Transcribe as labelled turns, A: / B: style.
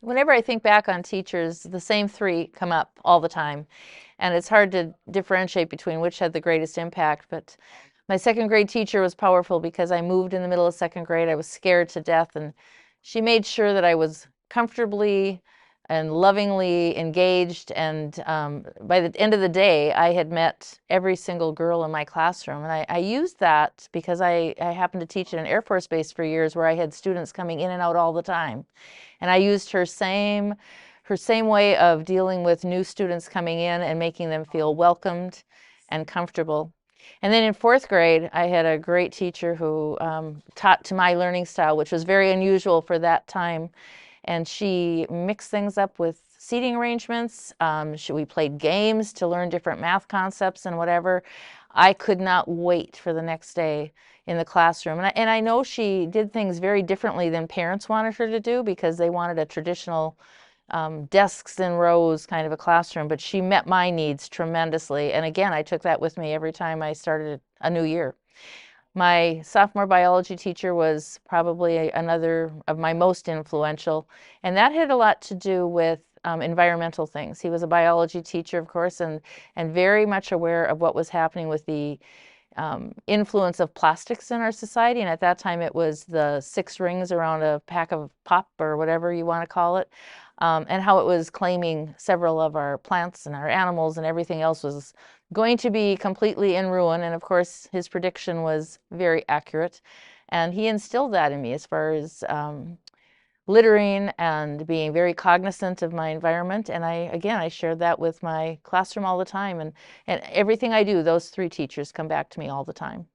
A: Whenever I think back on teachers, the same three come up all the time. And it's hard to differentiate between which had the greatest impact. But my second grade teacher was powerful because I moved in the middle of second grade. I was scared to death. And she made sure that I was comfortably and lovingly engaged. And by the end of the day, I had met every single girl in my classroom. And I used that because I happened to teach at an Air Force base for years where I had students coming in and out all the time. And I used her same way of dealing with new students coming in and making them feel welcomed and comfortable. And then in fourth grade, I had a great teacher who taught to my learning style, which was very unusual for that time. And she mixed things up with seating arrangements. We played games to learn different math concepts and whatever. I could not wait for the next day in the classroom. And I know she did things very differently than parents wanted her to do because they wanted a traditional desks in rows kind of a classroom, but she met my needs tremendously. And again, I took that with me every time I started a new year. My sophomore biology teacher was probably another of my most influential, and that had a lot to do with environmental things. He was a biology teacher, of course, and very much aware of what was happening with the influence of plastics in our society. And at that time, it was the 6 rings around a pack of pop or whatever you want to call it, and how it was claiming several of our plants and our animals, and everything else was going to be completely in ruin. And of course, his prediction was very accurate. And he instilled that in me as far as littering and being very cognizant of my environment. And I shared that with my classroom all the time. And everything I do, those 3 teachers come back to me all the time.